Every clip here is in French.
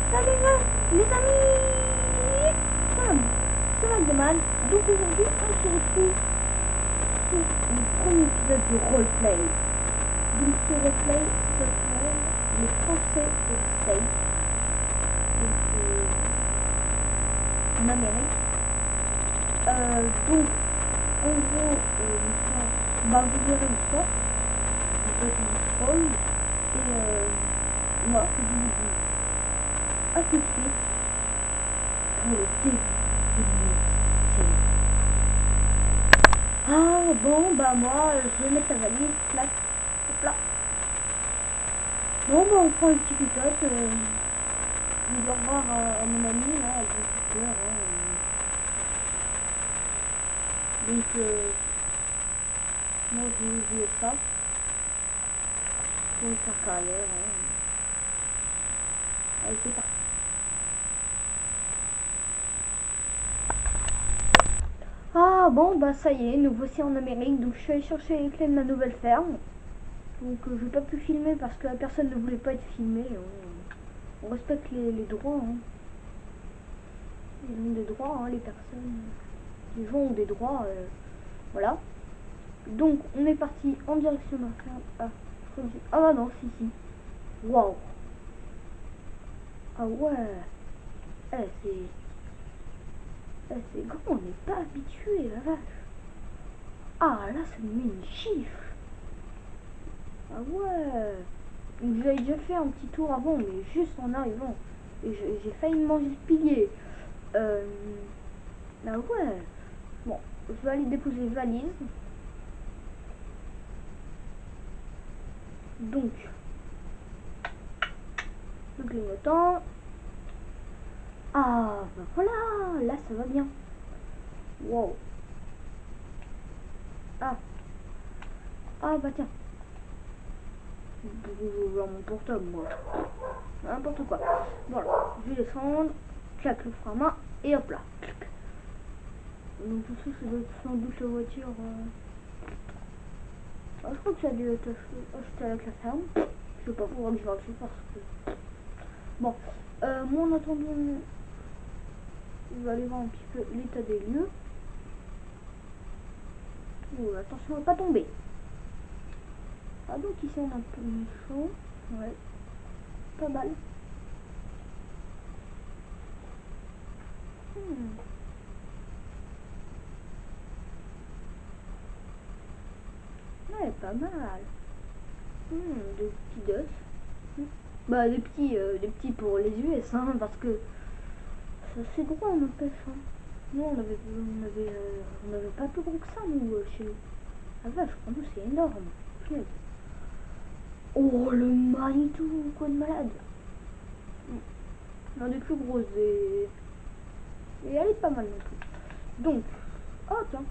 Salut les amis, c'est McDonald. Donc aujourd'hui on se retrouve pour le premier épisode du roleplay. Donc ce roleplay s'appelle les Français au States, donc en Amérique. Donc en gros l'histoire, vous verrez l'histoire, je vais vous spoil et moi je vous dis à tout de suite pour le début de notre série. Ah bon moi je vais mettre la valise, clac, hop là. Bon on prend le petit pilote, je vais au revoir à mon ami là, avec le tuteur, donc moi je vais jouer ça pour faire carrière. Allez c'est parti. Ah bon ça y est, nous voici en Amérique, donc je suis allée chercher les clés de ma nouvelle ferme. Donc je n'ai pas pu filmer parce que la personne ne voulait pas être filmée. On respecte les droits. Ils ont des droits, les personnes. Les gens ont des droits. Voilà. Donc on est parti en direction de la ferme. Ah bah non, si. Waouh. Ah ouais. C'est grand, on n'est pas habitué, la vache. Ah là, ça me met une gifle. Ah ouais. J'avais déjà fait un petit tour avant, mais juste en arrivant. Et j'ai failli me manger le pilier. Ah ouais. Bon, je vais aller déposer les valises. Donc, le clignotant. Ah, bah voilà. Là, ça va bien. Wow. Ah, bah tiens. Dans mon portable, moi. N'importe quoi. Voilà, je vais descendre. Clac le frein à main. Et hop là. Donc, tout ça, ça doit être sans doute la voiture. Ah, je crois que ça a dû être acheté avec la ferme. Je sais pas pourquoi je vais acheter parce que. Bon, moi en attendant, je vais aller voir un petit peu l'état des lieux. Oh, attention à ne pas tomber. Ah, donc ici on a un peu de chaud. Ouais, pas mal. Ouais, pas mal. Des petits dos. Bah, des petits pour les US, parce que c'est gros on appelle ça. Nous, on avait pas plus gros que ça, nous, chez nous. Ah vache, pour nous, c'est énorme. Punaise. Oh, le Manitou, quoi de malade. L'un des plus grosses et elle est pas mal non plus. Donc, oh tiens,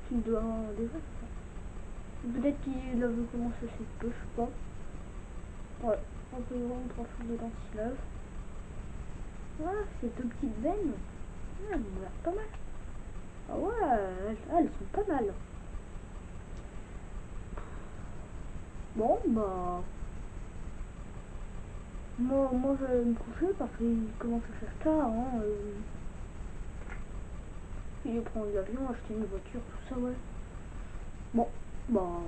tu dois déjà ça. Peut-être qu'il avait commencé assez peu, je sais pas. Ouais, on peut y voir une tranche dedans s'il lave. Voilà, ces deux petites bennes. Elles ont l'air pas mal. Ah ouais, elles sont pas mal. Bon, bah. Moi je vais me coucher parce qu'il commence à faire tard. Il prend l'avion, acheter une voiture, tout ça, ouais. Bon, bah.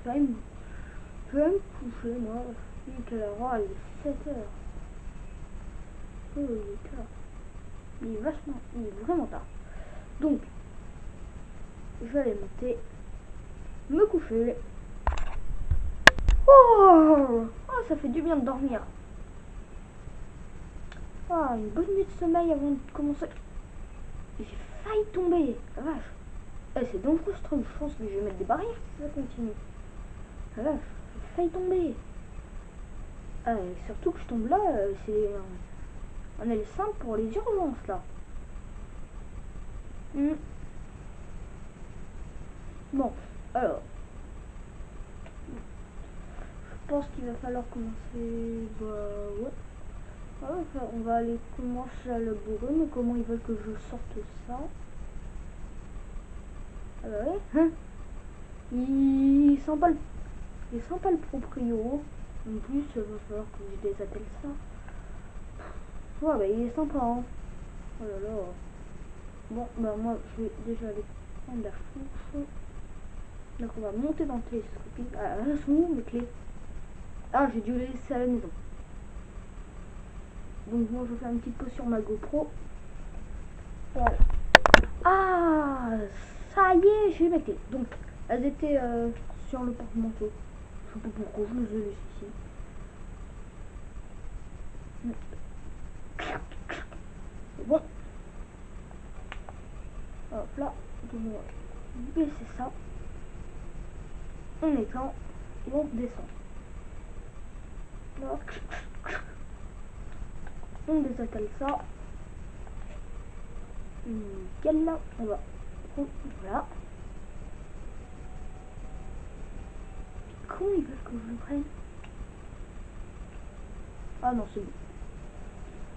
Je vais me coucher, moi. Il est quelle heure? Il est 7 heures. Oh, il est tard. Il est vraiment tard. Donc, je vais aller monter, me coucher. Oh, ça fait du bien de dormir. Ah, une bonne nuit de sommeil avant de commencer. J'ai failli tomber. La vache. C'est dangereux ce truc. Je pense que je vais mettre des barrières si ça continue. La vache, j'ai failli tomber. Surtout que je tombe là, c'est un L5 pour les urgences là. Bon, alors. Je pense qu'il va falloir commencer. Bah ouais. On va aller commencer à le bourrer, mais comment ils veulent que je sorte ça? Ah bah ouais. Il sent pas le proprio. En plus, il va falloir que je désattelle ça. Ouais, bah il est sympa, hein. Oh là là. Bon, bah moi, je vais déjà aller prendre la fourche. Donc on va monter dans le télescopique. Ah, elles sont où mes clés? Ah, j'ai dû les laisser à la maison. Donc moi, je vais faire une petite pause sur ma GoPro. Voilà. Ah, ça y est, j'ai mes clés. Donc, elles étaient sur le porte-manteau. Je sais pas pourquoi je les ai laissées ici. C'est bon. Hop là, on va baisser ça. On étend et on descend. Là. On désattelle ça. Nickel là, on va. Voilà. Comment ils veulent que je le prenne? Ah non, c'est bon.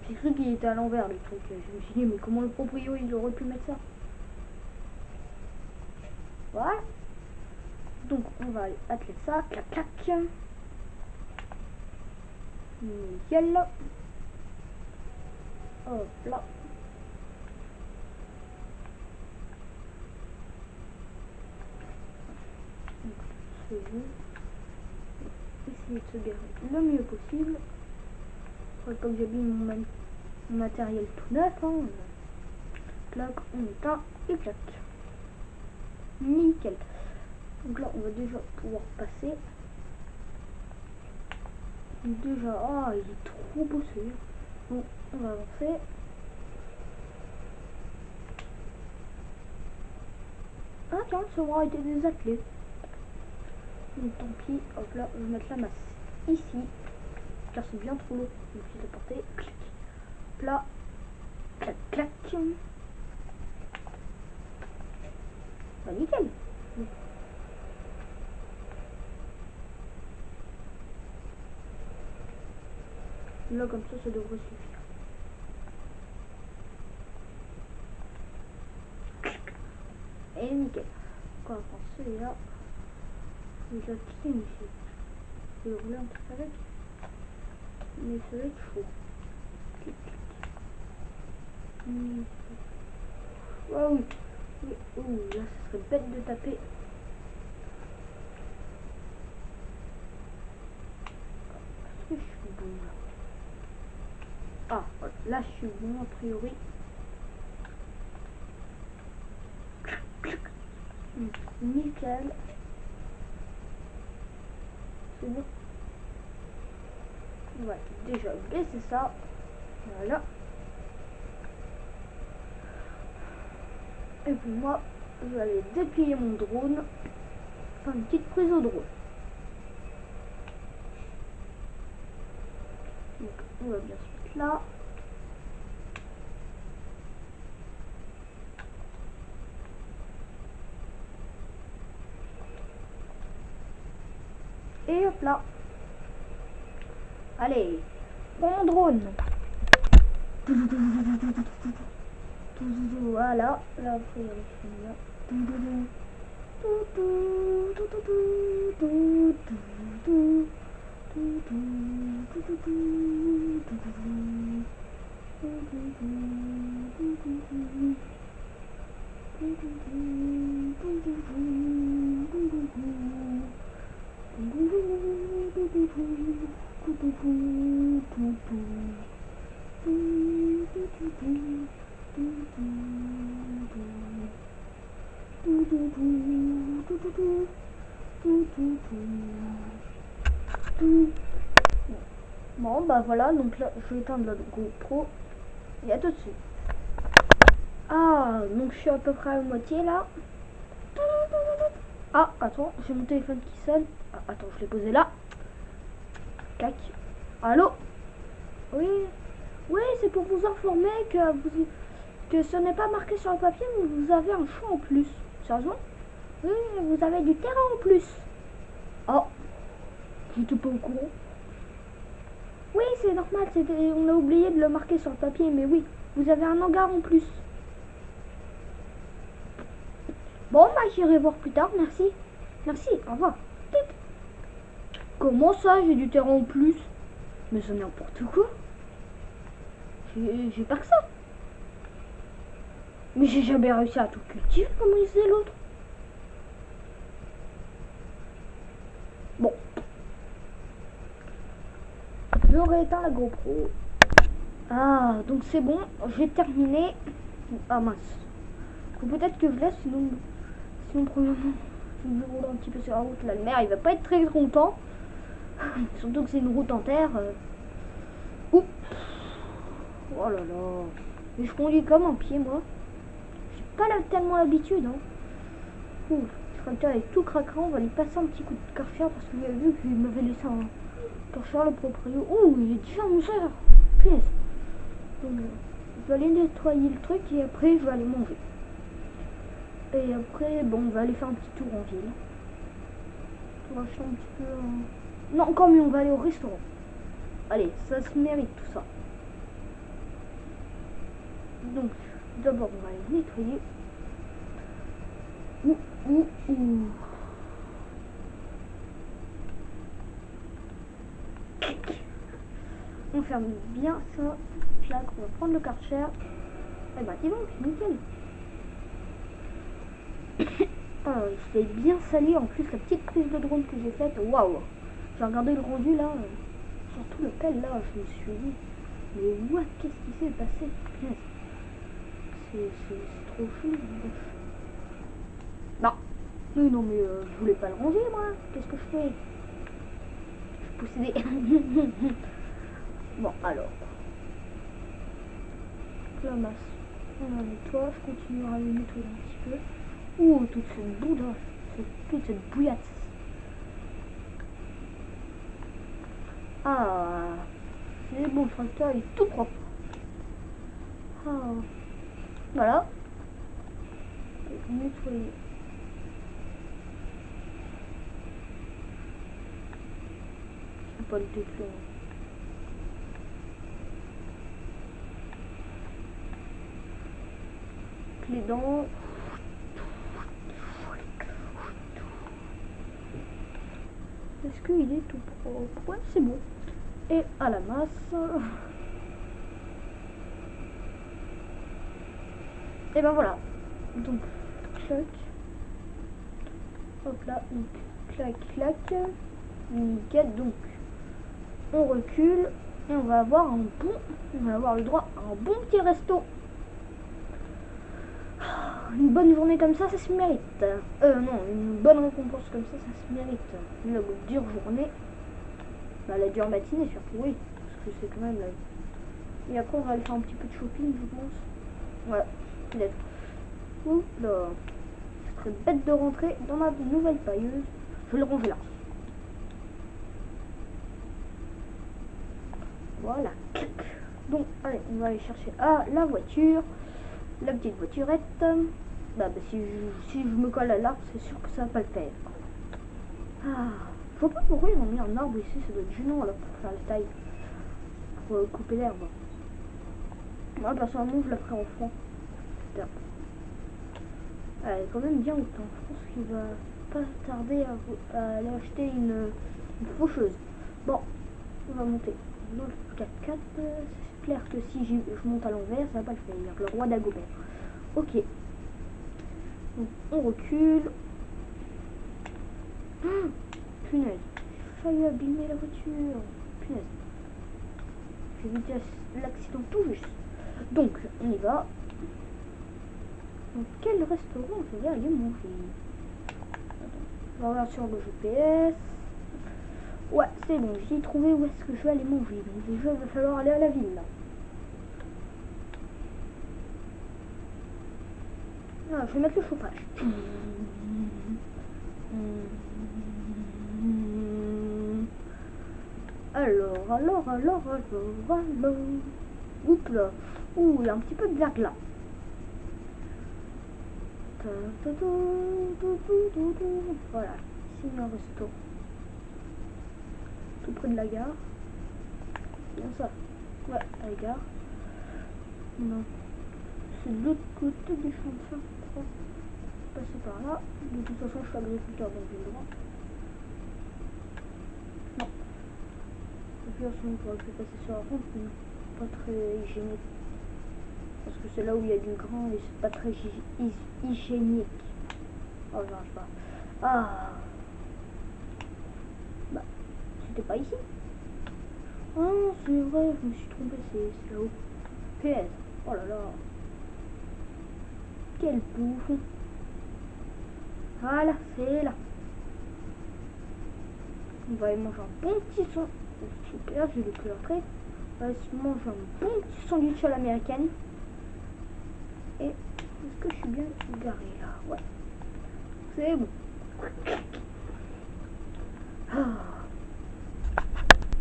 J'ai cru qu'il était à l'envers le truc. Je me suis dit, mais comment le proprio il aurait pu mettre ça? Voilà. Donc on va aller atteler ça. Clac clac. Nickel. Hop là. Donc c'est bon. Essayer de se garer le mieux possible. Faudrait pas que j'abîme mon matériel tout neuf. Hein. Clac, on éteint et clac. Nickel. Donc là, on va déjà pouvoir passer. Donc déjà, ah, il est trop beau celui-là. Bon, on va avancer. Ah tiens, ça aura été désattelé. Donc tant pis, hop là, on va mettre la masse ici. Car c'est bien trop lourd. Donc je vais porter. Clic. Là. Clac, clac. Bah nickel. Là comme ça devrait suffire. Et nickel. Quand on prend celui-là, je vais l'appliquer ici. Je vais le rouler un petit peu avec. Mais ça va être chaud. Clic, clic. Oh oui. Oui. Ouh, là ça serait bête de taper. Est-ce que je suis bon là? Ah, voilà. Là je suis bon a priori. Nickel. C'est bon. Ouais, déjà baisser ça. Voilà. Et puis moi, je vais aller déplier mon drone. Faire une petite prise au drone. Donc on va bien se mettre là. Et hop là. Allez, prends mon drone. Voilà, là après il y a là. Bon bah voilà, donc là je vais éteindre la GoPro et à tout de suite. Ah, donc je suis à peu près à la moitié là. Ah, attends, j'ai mon téléphone qui sonne. Ah, attends, je l'ai posé là. Cac. Allô? Oui. Oui, c'est pour vous informer que ce n'est pas marqué sur le papier, mais vous avez un choix en plus. Sérieusement? Oui, vous avez du terrain en plus. Oh, j'étais pas au courant. Oui, c'est normal, on a oublié de le marquer sur le papier, mais oui, vous avez un hangar en plus. Bon, bah j'irai voir plus tard, merci. Merci, au revoir. Comment ça, j'ai du terrain en plus? Mais c'est n'importe quoi. J'ai pas que ça. Mais j'ai jamais réussi à tout cultiver comme il disait l'autre. Bon. J'aurais éteint la GoPro. Ah, donc c'est bon, j'ai terminé. Ah mince. Faut peut-être que je laisse, sinon premièrement, je vais rouler un petit peu sur la route. Là, le maire, il va pas être très content. Surtout que c'est une route en terre. Oups. Oh là là. Mais je conduis comme un pied, moi. J'ai pas tellement l'habitude, hein. Ouh, le tracteur est tout craquant. On va lui passer un petit coup de karcher parce qu'il a vu qu'il m'avait laissé un karcher, le proprio. Ouh, il est déjà 11h. Punaise. Donc, je vais aller nettoyer le truc et après, je vais aller manger. Et après, bon, on va aller faire un petit tour en ville. On va acheter un petit peu... Non, encore mieux, on va aller au restaurant. Allez, ça se mérite tout ça. Donc, d'abord, on va aller nettoyer. Ouh. On ferme bien ça. Puis là, on va prendre le karcher. Et bah, dis donc, nickel. C'est bien salé. En plus, la petite prise de drone que j'ai faite, waouh. J'ai regardé le rendu là. Surtout le pelle là, je me suis dit, mais what, qu'est-ce qui s'est passé? C'est trop fou. Non. Non, mais je voulais pas le ranger moi. Qu'est-ce que je fais? Je possédais. Bon, alors. La masse. On la nettoie. Je continue à le nettoyer un petit peu. Ouh, toute cette boue là. Toute cette bouillasse. Ah. C'est bon, le tracteur est tout propre. Ah. Voilà. Nettoyer. C'est pas le déclin. Les dents. Est-ce qu'il est tout propre? Ouais, c'est bon. Et à la masse. Et ben voilà. Donc, clac. Hop là, donc, clac. Nickel. Donc, on recule et on va avoir le droit à un bon petit resto. Une bonne journée comme ça se mérite. Non, une bonne récompense comme ça se mérite. Une dure journée. Bah, la dure matinée surtout, oui. Parce que c'est quand même... Et après, on va aller faire un petit peu de shopping, je pense. Ouais, peut-être. Ouh là. Ce serait bête de rentrer dans ma nouvelle pailleuse. Je vais le ranger là. Voilà. Donc, allez, on va aller chercher la voiture. La petite voiturette. Si je me colle à l'arbre, c'est sûr que ça va pas le faire. Ah, je vois pas pourquoi ils ont mis un arbre ici, ça doit être gênant là pour faire la taille. Pour couper l'herbe. Moi personnellement je la ferai en franc. Elle est quand même bien haute. Hein. Je pense qu'il va pas tarder à aller acheter une faucheuse. Bon, on va monter dans le 4x4. C'est clair que si je monte à l'envers, ça va pas le faire. Le roi d'Agobert. Ok. Donc, on recule. Punaise. J'ai failli abîmer la voiture. Punaise. J'ai évité l'accident tout juste. Donc, on y va. Donc, quel restaurant je vais aller manger? On va voir sur le GPS. Ouais, c'est bon, j'ai trouvé où est-ce que je vais aller manger. Donc, déjà, il va falloir aller à la ville, là. Ah, je vais mettre le chauffage. Alors. Oups là. Ouh, il y a un petit peu de verglas. Voilà, ici il y a un resto. Tout près de la gare. Bien ça. Ouais, à la gare. Non. C'est de l'autre côté des champs de fer. Passer par là. De toute façon, je suis agriculteur, donc j'ai le droit. plusieurs semaines pour pu passer sur la rampe, mais non, pas très hygiénique. Parce que c'est là où il y a du grain et c'est pas très hygiénique. Oh, j'arrive pas. Ah, bah, c'était pas ici. Ah, c'est vrai, je me suis trompé, c'est là-haut. PS. Oh là là. Quel bouffon. Voilà, c'est là. On va aller manger un bon petit son. Super, j'ai le plus après. On va se manger un bon petit sandwich à l'américaine. Et est-ce que je suis bien garé là? Ouais. C'est bon. Ah.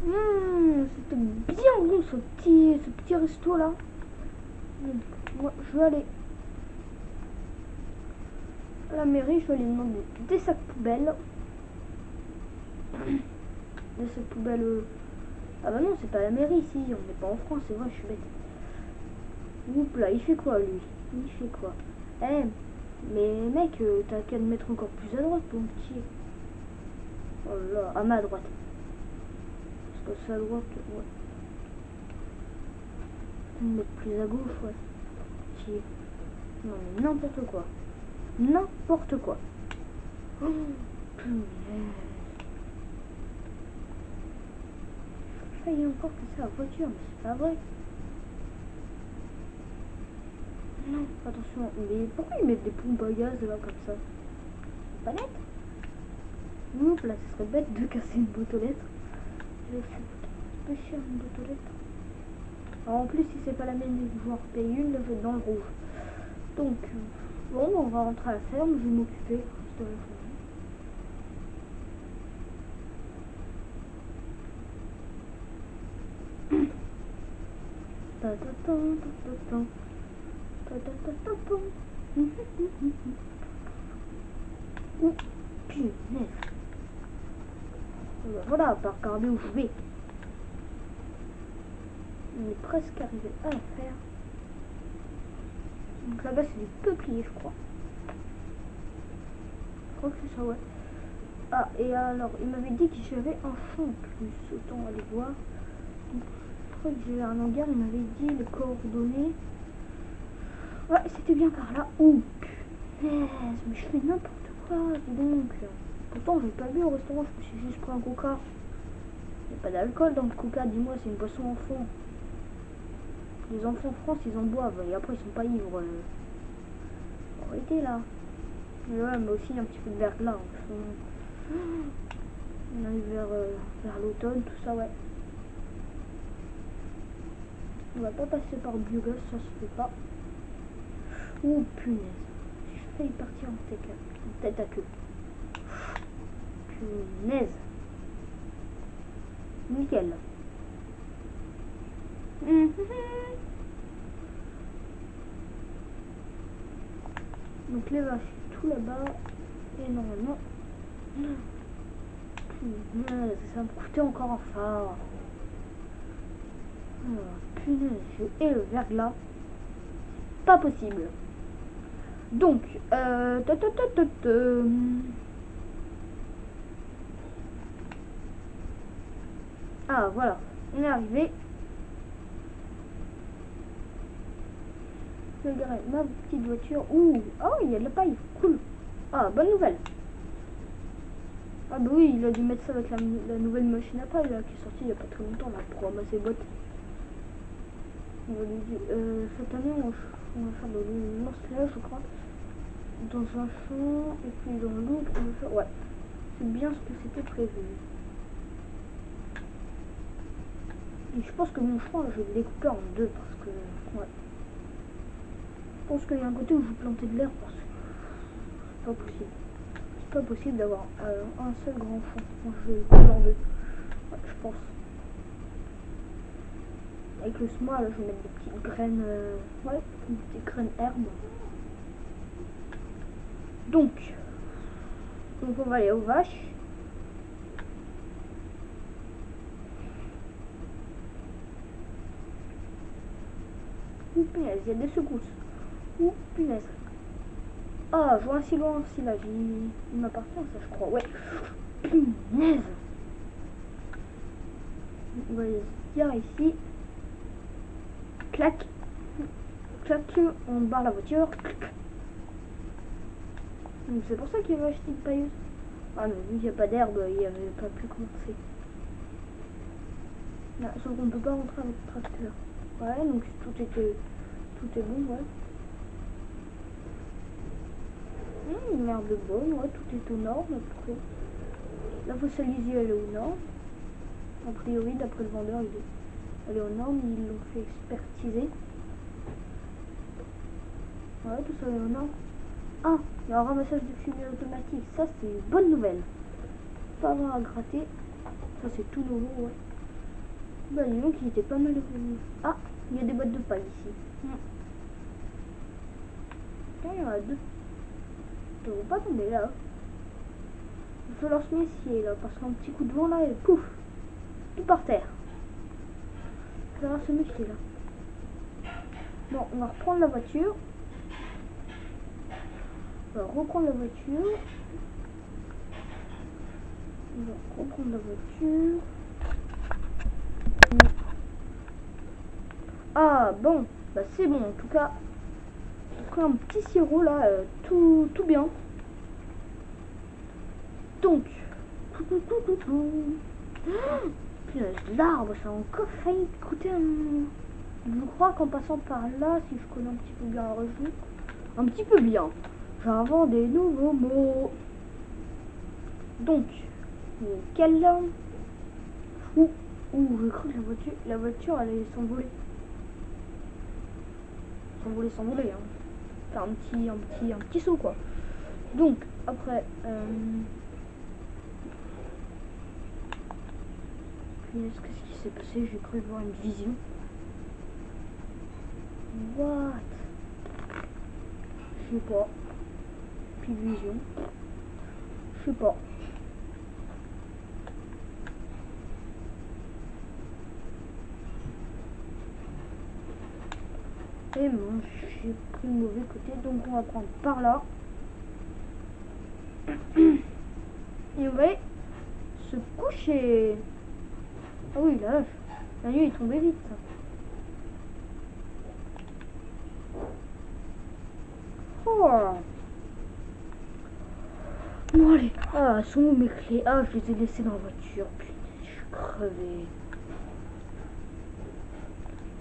C'était bien bon ce petit resto là. Donc, moi, je vais aller à la mairie, je vais aller demander des sacs poubelles. Des sacs poubelles. Ah bah non, c'est pas la mairie ici, on n'est pas en France, c'est vrai, je suis bête. Oups là, il fait quoi lui? Il fait quoi? Eh, mais mec, t'as qu'à le mettre encore plus à droite, ton petit. Oh là, à ma droite. Parce que c'est à droite, ouais. Le mettre plus à gauche, ouais. Petit. Non mais n'importe quoi. N'importe quoi. Oh, punaise. Je failli encore casser la voiture, mais c'est pas vrai. Non, attention, mais pourquoi ils mettent des pompes à gaz là comme ça? Pas net? Oups, là ce serait bête de casser une boîte aux lettres. C'est peu cher une boîte aux lettres. Alors en plus, si c'est pas la mienne, je vais en repayer une, là je vais être dans le rouge. Donc, bon, on va rentrer à la ferme, je vais m'occuper de la ferme. Ouh, punaise. Voilà, on va regarder où je vais. On est presque arrivé à la ferme. Donc là-bas, c'est du peuplier, je crois. Je crois que c'est ça, ouais. Ah, et alors, il m'avait dit que j'avais un champ en plus. Autant aller voir. Donc, je crois que j'ai un hangar, il m'avait dit les coordonnées. Ouais, c'était bien par là. Ouh, punaise, mais je fais n'importe quoi, dis donc. Pourtant, j'ai pas bu au restaurant, je me suis juste pris un coca. Il n'y a pas d'alcool dans le coca, dis-moi, c'est une boisson enfant. Les enfants en France, ils en boivent et après, ils sont pas ivres. Arrêtez là. Mais ouais, mais aussi un petit peu de verglas. On arrive vers l'automne, tout ça, ouais. On va pas passer par le biogaz, ça se fait pas. Ouh, punaise. J'ai failli partir en tête à queue. Punaise. Nickel. Donc les vaches, tout là-bas. Et normalement... Punaise, ça va me coûter encore un phare. Oh, punaise, je hais le verglas. Pas possible. Donc, ah, voilà. On est arrivé. Je vais garer ma petite voiture. Ouh, oh, il y a de la paille. Cool. Ah, bonne nouvelle. Ah bah oui, il a dû mettre ça avec la nouvelle machine à paille là, qui est sortie il y a pas très longtemps là, pour ramasser les bottes. On va lui dire, cette année on va faire de l'ensilage je crois. Dans un champ et puis dans l'autre on va faire... Ouais, c'est bien ce que c'était prévu. Et je pense que mon champ là, je vais le découper en deux parce que... Ouais. Je pense qu'il y a un côté où je vais planter de l'herbe parce que c'est pas possible. C'est pas possible d'avoir un seul grand champ. Moi je vais le couper en deux. Ouais, je pense. Avec le semoir, là, je vais mettre des petites graines, ouais, des petites graines herbes. Donc on va aller aux vaches. Ouh punaise, il y a des secousses. Ouh punaise. Ah, je vois un silo en silage. Il m'appartient ça, je crois. Ouais. Punaise. On va se dire ici. Clac. Clac. On barre la voiture. Donc c'est pour ça qu'il va acheter une pailleuse. Ah non, vu qu'il n'y a pas d'herbe, il n'y avait pas pu commencer. Là, sauf qu'on ne peut pas rentrer avec le tracteur. Ouais, donc tout est bon, ouais. Une herbe bonne, ouais, tout est aux normes à peu près. La fossilisie, elle est aux normes. A priori, d'après le vendeur, elle est aux normes, ils l'ont fait expertiser. Ouais, tout ça est aux normes. Ah, il y a un ramassage de fumée automatique, ça c'est une bonne nouvelle. Pas avoir à gratter, ça c'est tout nouveau, ouais. Bah dis donc, il était pas mal. Ah, il y a des boîtes de paille ici. Tiens, il y en a deux. Ils ne vont pas tomber là. Il faut leur se méfier là, parce qu'un petit coup de vent là, et pouf, tout par terre. Il va falloir se méfier là. Bon, on va reprendre la voiture. On va reprendre la voiture. On va reprendre la voiture. Ah bon, bah c'est bon en tout cas. J'ai pris un petit sirop là, tout bien. Donc, l'arbre, ça a encore failli coûter un... Je crois qu'en passant par là, si je connais un petit peu bien la région, un petit peu bien, j'invente des nouveaux mots. Donc, quelle langue? Ouh, je crois que la voiture allait s'envoler. S'envoler, hein. Faire un petit saut quoi. Donc, après, qu'est-ce qui s'est passé? J'ai cru voir une vision. What? Je sais pas. Puis vision. Je sais pas. Et bon, j'ai pris le mauvais côté, donc on va prendre par là. Et on va se coucher. Ah oui, la nuit est tombée vite. Oh. Bon allez, ah, sont où mes clés? Ah, je les ai laissées dans la voiture. Putain, je suis crevé.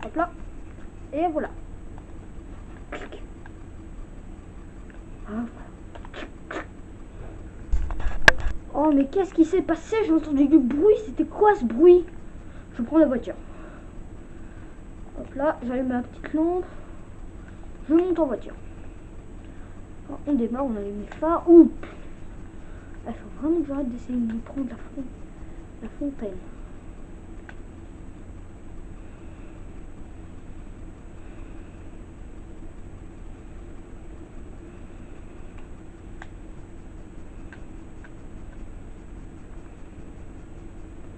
Hop là. Et voilà. Clic. Ah, voilà. Oh, mais qu'est-ce qui s'est passé? J'ai entendu du bruit. C'était quoi ce bruit? Je prends la voiture. Hop là, j'allume ma petite lampe. Je monte en voiture. Alors, on démarre, on allume les phares. Oups. Il faut vraiment que j'arrête d'essayer de prendre la fontaine.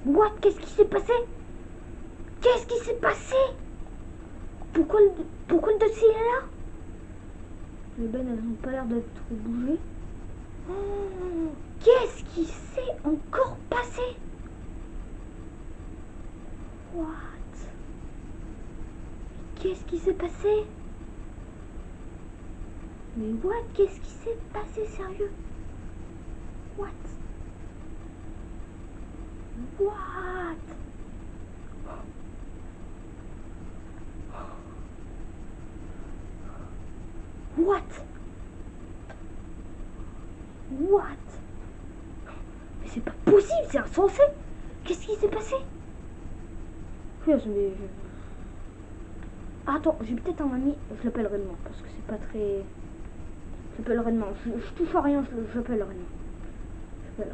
What? Qu'est-ce qui s'est passé? Qu'est-ce qui s'est passé? Pourquoi le dossier est là? Les bennes, elles n'ont pas l'air d'être bougées. Oh, qu'est-ce qui s'est encore passé? What? Qu'est-ce qui s'est passé? Mais what? Qu'est-ce qui s'est passé, sérieux? What? What? What? What? Mais c'est pas possible, c'est insensé. Qu'est-ce qui s'est passé? Attends, j'ai peut-être un ami, je l'appellerai demain parce que c'est pas très... Je l'appellerai demain, je touche à rien, je l'appellerai demain.